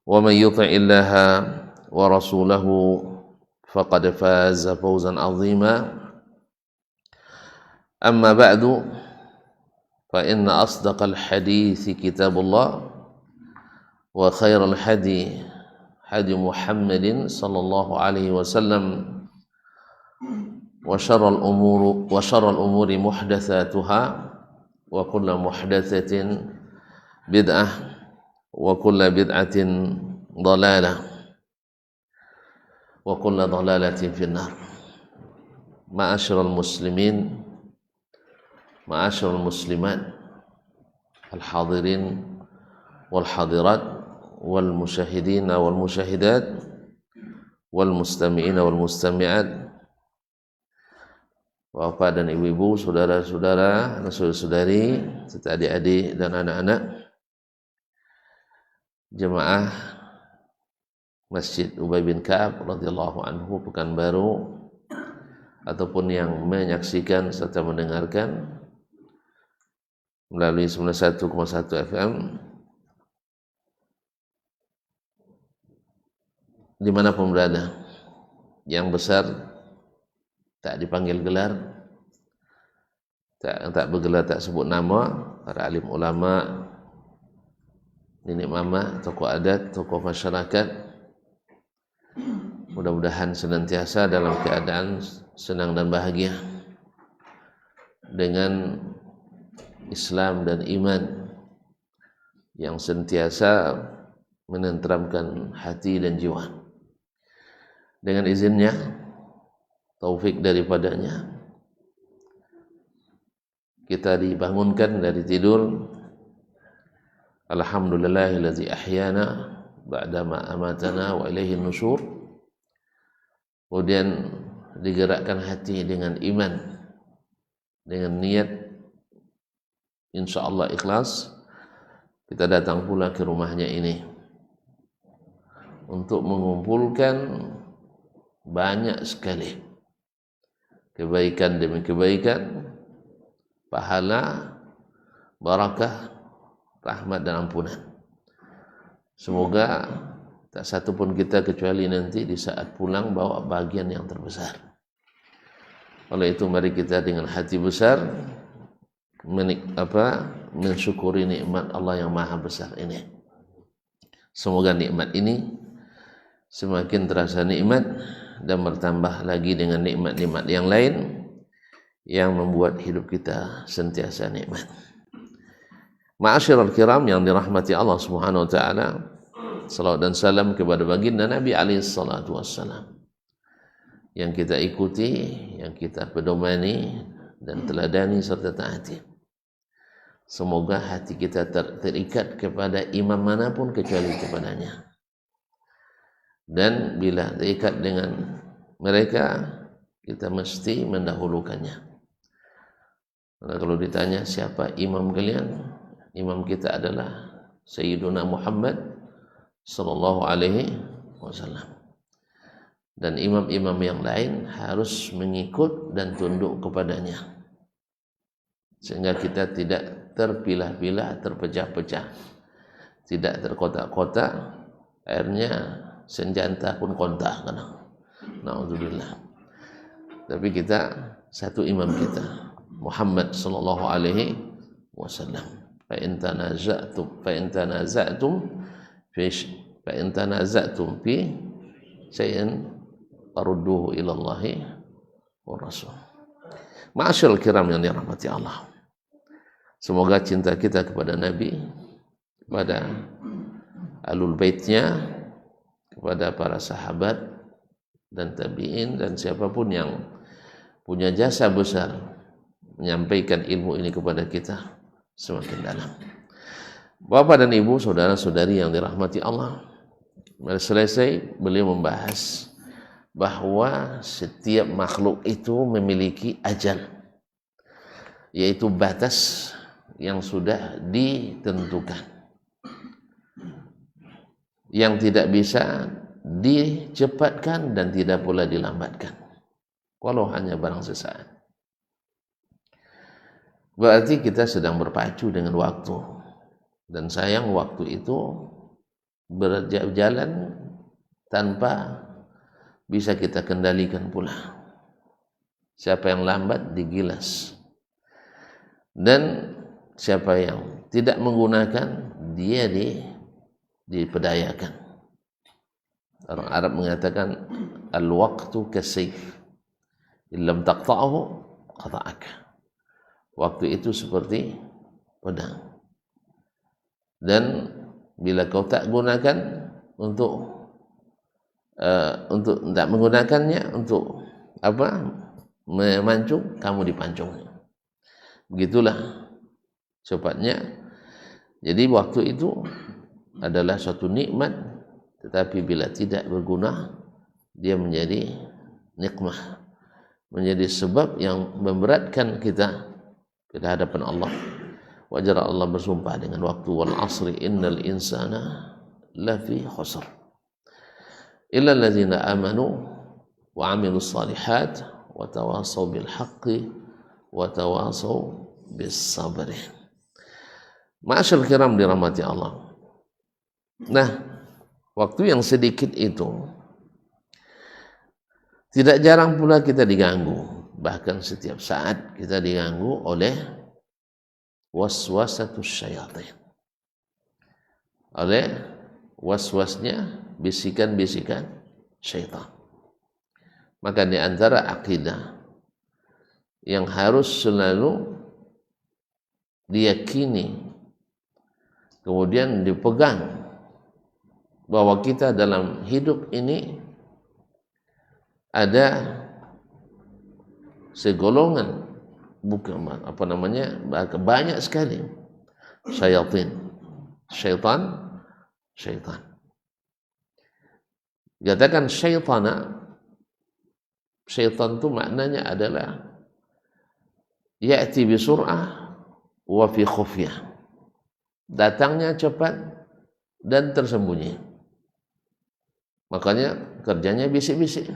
ومن يطع الله ورسوله فقد فاز فوزا عظيما أما بعد فإن أصدق الحديث كتاب الله وخير الهدي هدي محمد صلى الله عليه وسلم وشر الأمور محدثاتها وكل محدثة بدعة وكل بدعة ضلالة وكل ضلالة في النار. معاشر المسلمين معاشر المسلمات الحاضرين والحاضرات والمشاهدين والمشاهدات والمستمعين والمستمعات, Bapak dan ibu-ibu, saudara-saudara, saudari-saudari, serta adik-adik dan anak-anak jemaah Masjid Ubay bin Ka'ab radhiyallahu anhu Pekanbaru, ataupun yang menyaksikan serta mendengarkan melalui 91,1 FM dimanapun berada. Yang besar tak dipanggil gelar, tak bergelar, tak sebut nama, para alim ulama, nenek mama, tokoh adat, tokoh masyarakat, mudah-mudahan senantiasa dalam keadaan senang dan bahagia dengan Islam dan iman yang sentiasa menenteramkan hati dan jiwa. Dengan izinnya, taufik daripadanya, kita dibangunkan dari tidur. Alhamdulillahillazi ahyana ba'dama amatana wa ilaihin nusyur. Kemudian digerakkan hati dengan iman, dengan niat insyaallah ikhlas, kita datang pula ke rumahnya ini untuk mengumpulkan banyak sekali kebaikan demi kebaikan, pahala, barakah, rahmat dan ampunan. Semoga tak satu pun kita kecuali nanti di saat pulang bawa bagian yang terbesar. Oleh itu mari kita dengan hati besar mensyukuri nikmat Allah yang maha besar ini. Semoga nikmat ini semakin terasa nikmat dan bertambah lagi dengan nikmat-nikmat yang lain yang membuat hidup kita sentiasa nikmat. Ma'asyiral kiram yang dirahmati Allah Subhanahu wa taala, salawat dan salam kepada baginda Nabi alaihi salatu wassalam yang kita ikuti, yang kita pedomani dan teladani serta taati. Semoga hati kita terikat kepada imam manapun kecuali kepadanya. Dan bila terikat dengan mereka, kita mesti mendahulukannya. Karena kalau ditanya siapa imam kalian, imam kita adalah Sayyiduna Muhammad sallallahu alaihi wasallam. Dan imam-imam yang lain harus mengikut dan tunduk kepadanya, sehingga kita tidak terpilah-pilah, terpecah-pecah, tidak terkotak-kotak, akhirnya senjata pun kontak kadang. Na'udzubillah. Tapi kita satu imam kita, Muhammad sallallahu alaihi wasallam. Fa in tanaza'tum fi shay'in farudduhu ila Allahi wa Rasul. Ma'asyiral kiram yang dirahmati Allah. Semoga cinta kita kepada Nabi, kepada alul baitnya, kepada para sahabat dan tabi'in dan siapapun yang punya jasa besar menyampaikan ilmu ini kepada kita semakin dalam. Bapak dan ibu, saudara-saudari yang dirahmati Allah, selesai beliau membahas bahwa setiap makhluk itu memiliki ajal, yaitu batas yang sudah ditentukan, yang tidak bisa dicepatkan dan tidak pula dilambatkan, walau hanya barang sesaat. Berarti kita sedang berpacu dengan waktu, dan sayang waktu itu berjalan tanpa bisa kita kendalikan pula. Siapa yang lambat digilas, dan siapa yang tidak menggunakan dia dipedayakan. Orang Arab mengatakan al-waqtu kasayf illam taqta'hu qata'ak. Waktu itu seperti pedang, dan bila kau tak gunakan untuk tidak menggunakannya untuk memancung, kamu dipancungnya. Begitulah cepatnya. Jadi waktu itu adalah suatu nikmat, tetapi bila tidak berguna, dia menjadi nikmah, menjadi sebab yang memberatkan kita pada hadapan Allah. Wajar Allah bersumpah dengan waktu, wal asri innal insana lafi khusr illa alladzina amanu wa amilus salihat wa tawasaw bil haqqi wa tawasaw bis sabri. Ma'asyal kiram dirahmati Allah. Nah, waktu yang sedikit itu tidak jarang pula kita diganggu, bahkan setiap saat kita diganggu oleh waswasatus syayatin, oleh waswasnya bisikan-bisikan syaitan. Maka di antara akidah yang harus selalu diyakini kemudian dipegang, bahwa kita dalam hidup ini ada segolongan, bukan banyak sekali syaitan. Katakan syaitan itu maknanya adalah ya'ti bisur'ah wa fi khufyah, datangnya cepat dan tersembunyi. Makanya kerjanya bisik-bisik,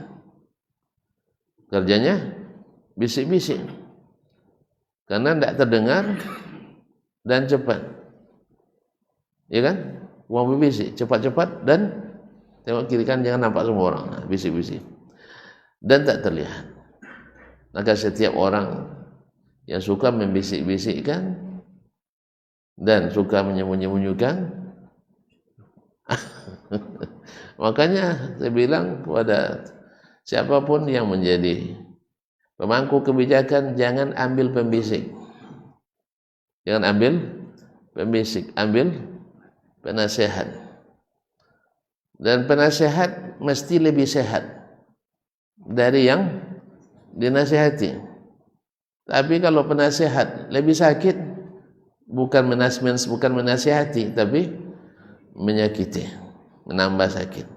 karena tidak terdengar dan cepat, ya kan? Mau bisik cepat-cepat dan tengok kiri kan, jangan nampak semua orang, bisik-bisik dan tak terlihat. Maka setiap orang yang suka membisik-bisikkan dan suka menyembunyi-nyembunyikan makanya saya bilang kepada siapapun yang menjadi pemangku kebijakan, jangan ambil pembisik, ambil penasehat. Dan penasehat mesti lebih sehat dari yang dinasihati. Tapi kalau penasehat lebih sakit, bukan menasihati, tapi menyakiti, menambah sakit.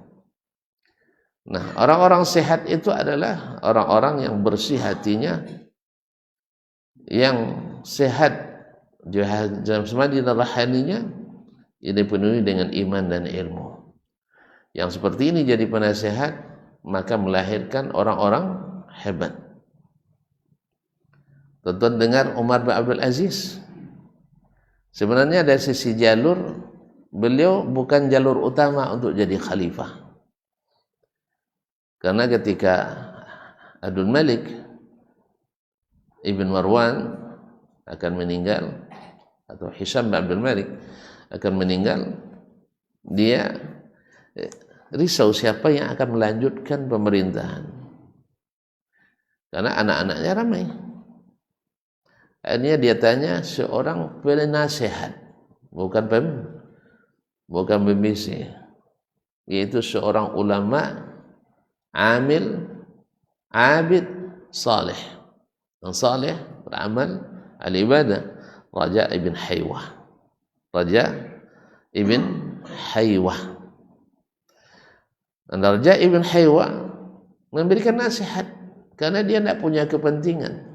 Nah, orang-orang sehat itu adalah orang-orang yang bersih hatinya, yang sehat jasmani dan rohaninya, ini dipenuhi dengan iman dan ilmu. Yang seperti ini jadi penasehat, maka melahirkan orang-orang hebat. Tonton dengar Umar bin Abdul Aziz. Sebenarnya dari sisi jalur, beliau bukan jalur utama untuk jadi khalifah. Karena ketika Abdul Malik Ibn Marwan akan meninggal, atau Hisham bin Abdul Malik akan meninggal, dia risau siapa yang akan melanjutkan pemerintahan, karena anak-anaknya ramai. Akhirnya dia tanya seorang penasehat, bukan pembisik, yaitu seorang ulama, amil, abid, salih, yang salih beramal al-ibadah, Raja ibn Haywah. Dan Raja ibn Haywah memberikan nasihat karena dia tidak punya kepentingan.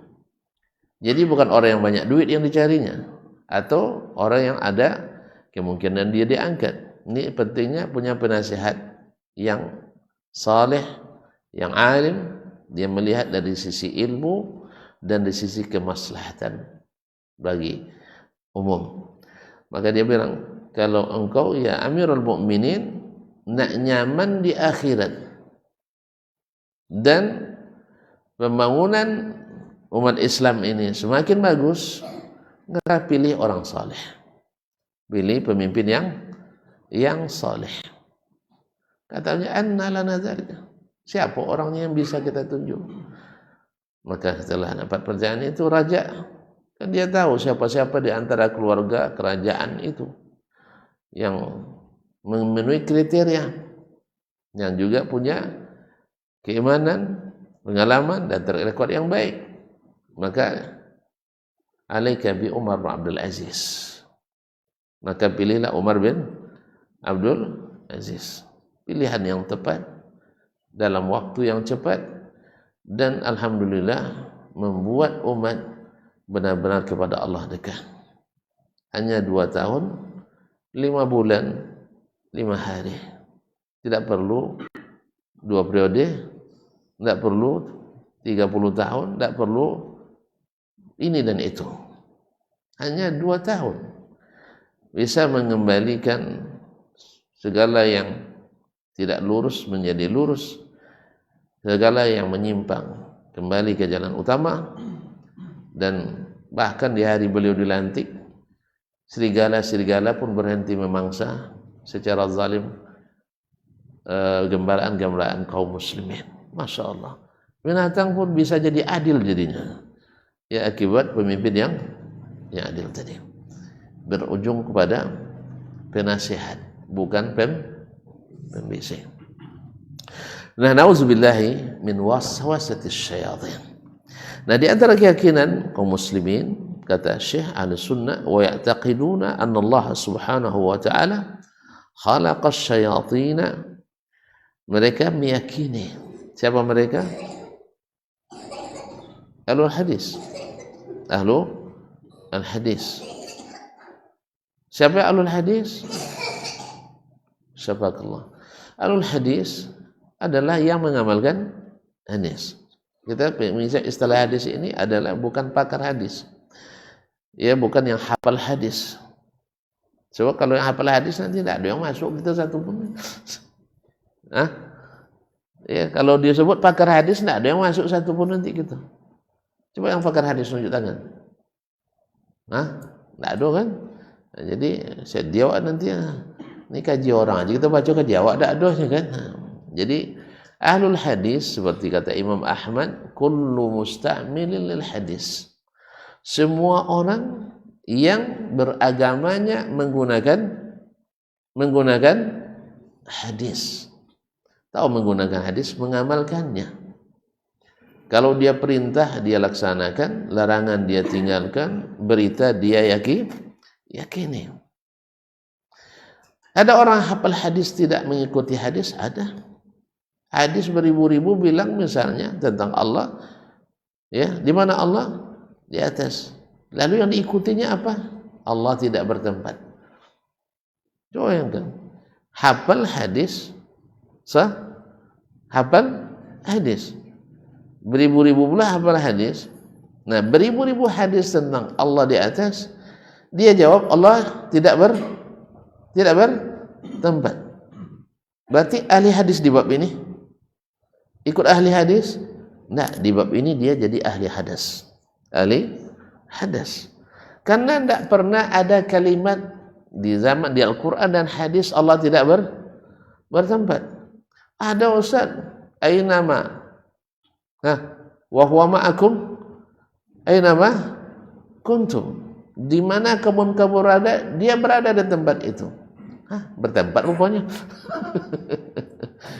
Jadi bukan orang yang banyak duit yang dicarinya, atau orang yang ada kemungkinan dia diangkat. Ini pentingnya punya penasihat yang saleh, yang alim, dia melihat dari sisi ilmu dan dari sisi kemaslahatan bagi umum. Maka dia bilang, kalau engkau ya Amirul Mukminin nak nyaman di akhirat dan pembangunan umat Islam ini semakin bagus, maka pilih orang saleh, pilih pemimpin yang saleh. Katanya anna lana dzalika, siapa orangnya yang bisa kita tunjuk? Maka setelah dapat pertanyaan itu, raja kan dia tahu siapa-siapa di antara keluarga kerajaan itu yang memenuhi kriteria, yang juga punya keimanan, pengalaman dan track record yang baik. Maka alaika bi Umar bin Abdul Aziz, maka pilihlah Umar bin Abdul Aziz. Pilihan yang tepat dalam waktu yang cepat, dan alhamdulillah membuat umat benar-benar kepada Allah dekat. Hanya 2 tahun 5 bulan 5 hari, tidak perlu 2 periode, tidak perlu 30 tahun, tidak perlu ini dan itu. Hanya 2 tahun bisa mengembalikan segala yang tidak lurus menjadi lurus, segala yang menyimpang kembali ke jalan utama. Dan bahkan di hari beliau dilantik, serigala-serigala pun berhenti memangsa secara zalim gembalaan-gembalaan kaum muslimin. Masya Allah, binatang pun bisa jadi adil jadinya, ya akibat pemimpin yang adil tadi. Berujung kepada penasihat, bukan pembising. Nah, nauzubillahi min waswasatis syayatin. Nah, di antara keyakinan kaum muslimin, kata Syekh Ahlussunnah, wa ya'taqiduna anna Allah Subhanahu wa ta'ala khalaqa asyayatina. Mereka meyakini, siapa mereka? Ahlul hadis. Ahlul hadis. Siapa ahlul hadis? Syafakallah. Ahlul hadis adalah yang mengamalkan hadis. Kita misalnya istilah hadis ini adalah bukan pakar hadis, ya, bukan yang hafal hadis. Sebab kalau yang hafal hadis nanti tidak ada yang masuk kita satu pun. Ya, kalau dia sebut pakar hadis tidak ada yang masuk satu pun nanti kita. Coba yang pakar hadis tunjuk tangan. Tidak ada kan? Nah, jadi saya jawab nanti ini kaji orang aja, kita baca kaji awak tidak ada kan. Jadi ahlul hadis seperti kata Imam Ahmad, kullu musta'milin lil hadis, semua orang yang beragamanya menggunakan hadis. Tahu menggunakan hadis, mengamalkannya. Kalau dia perintah dia laksanakan, larangan dia tinggalkan, berita dia yakini. Ada orang hafal hadis tidak mengikuti hadis, ada. Hadis beribu-ribu bilang misalnya tentang Allah, ya, di mana Allah? Di atas. Lalu yang diikutinya apa? Allah tidak bertempat. Coba yang kan, hafal hadis, hafal hadis, beribu-ribu pula hafal hadis. Nah, beribu-ribu hadis tentang Allah di atas, dia jawab Allah tidak bertempat. Berarti ahli hadis di bab ini ikut ahli hadis? Nah, di bab ini dia jadi ahli hadas. Ahli hadas. Karena tidak pernah ada kalimat di zaman di Al-Quran dan hadis Allah tidak bertempat. Ada ustaz, aynama, wa huwa ma'akum aynama kuntum. Di mana kamu berada, dia berada di tempat itu. Bertempat rupanya.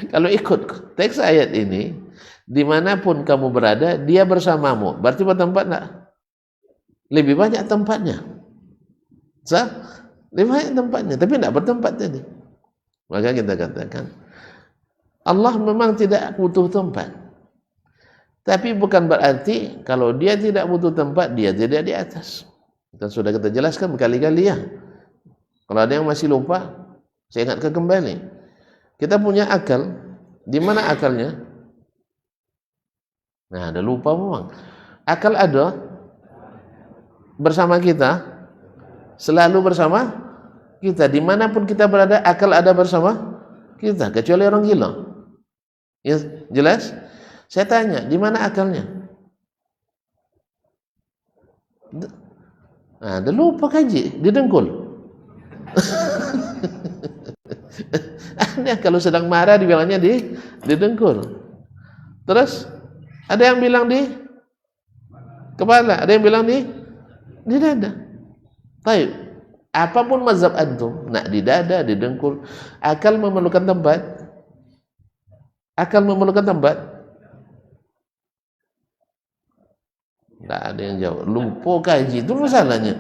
Kalau ikut teks ayat ini, dimanapun kamu berada, dia bersamamu. Berarti bertempat enggak? Lebih banyak tempatnya. Lebih banyak tempatnya, tapi tidak bertempat tadi. Maka kita katakan, Allah memang tidak butuh tempat. Tapi bukan berarti kalau dia tidak butuh tempat, dia tidak di atas. Dan sudah kita jelaskan berkali-kali ya. Kalau ada yang masih lupa, saya ingatkan kembali. Kita punya akal, di mana akalnya? Nah, ada lupa memang. Akal ada bersama kita, selalu bersama kita. Dimanapun kita berada, akal ada bersama kita, kecuali orang gila. Ya, jelas? Saya tanya, di mana akalnya? Nah, dia lupa kaji, di dengkul. Aneh, kalau sedang marah dibilangnya di dengkul. Terus ada yang bilang di kepala, ada yang bilang di dada. Baik, apapun mazhab antum, nak di dada, di dengkul, akal memerlukan tempat. Akal memerlukan tempat. Tidak ada yang jawab. Lupa kaji, itu masalahnya.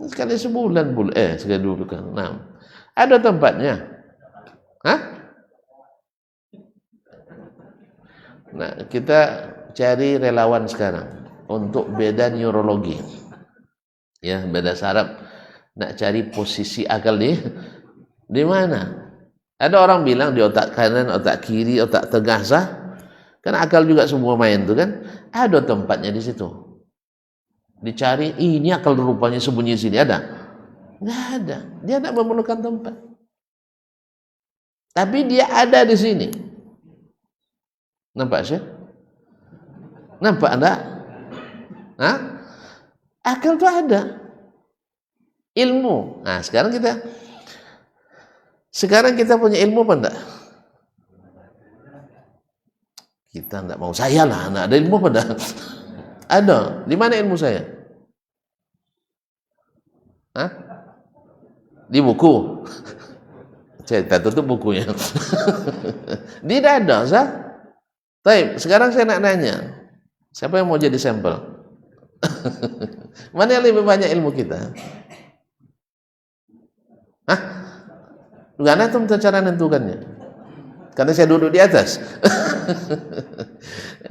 Sekali sebulan boleh, sekali 2 bulan. Nah, ada tempatnya. Hah? Nah, kita cari relawan sekarang untuk beda neurologi. Ya, beda saraf. Nak cari posisi akal di mana? Ada orang bilang di otak kanan, otak kiri, otak tengah sah. Kan akal juga semua main tuh kan. Ada tempatnya di situ. Dicari, ini akal rupanya sembunyi sini, ada? Nggak ada. Dia tidak memerlukan tempat. Tapi dia ada di sini. Nampak sih? Nampak enggak? Hah? Akal itu ada. Ilmu. Nah, sekarang kita punya ilmu apa enggak? Kita enggak mau, saya lah, enggak ada ilmu apa enggak? Ada. Di mana ilmu saya? Hah? Di buku. Saya tutup bukunya. Di dada, sah? Baik, sekarang saya nak nanya. Siapa yang mau jadi sampel? Mana yang lebih banyak ilmu kita? Hah? Gimana tuh cara menentukannya? Karena saya duduk di atas.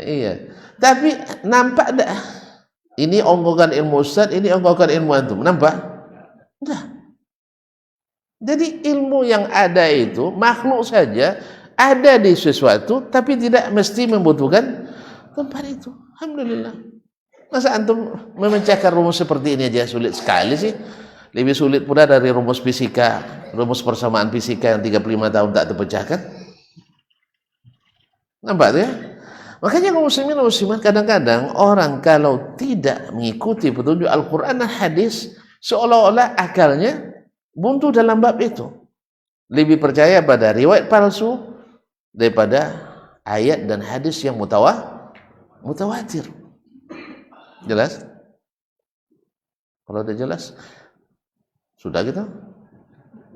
Iya. Tapi nampak tak? Ini onggokan ilmu Ustaz, ini onggokan ilmu antum. Nampak? Enggak. Jadi ilmu yang ada itu makhluk saja ada di sesuatu, tapi tidak mesti membutuhkan tempat itu. Alhamdulillah. Masa antum memecahkan rumus seperti ini aja sulit sekali sih? Lebih sulit pula dari rumus fisika, rumus persamaan fisika yang 35 tahun tak terpecahkan. Nampak ya? Makanya kaum muslimin dan muslimat, kadang-kadang orang kalau tidak mengikuti petunjuk Al-Quran dan hadis, seolah-olah akalnya buntu dalam bab itu. Lebih percaya pada riwayat palsu daripada ayat dan hadis yang mutawatir. Jelas? Kalau udah jelas, sudah gitu?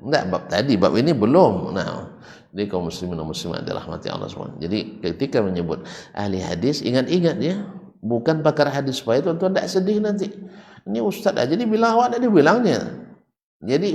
Enggak, bab tadi, bab ini belum. Nah, jadi kaum muslimin dan muslimat adalah mati Allah SWT. Jadi ketika menyebut ahli hadis, ingat-ingat ya, bukan pakar hadis, supaya tuan-tuan tidak sedih nanti. Ini ustaz aja dibilang, awak tidak dibilangnya. Jadi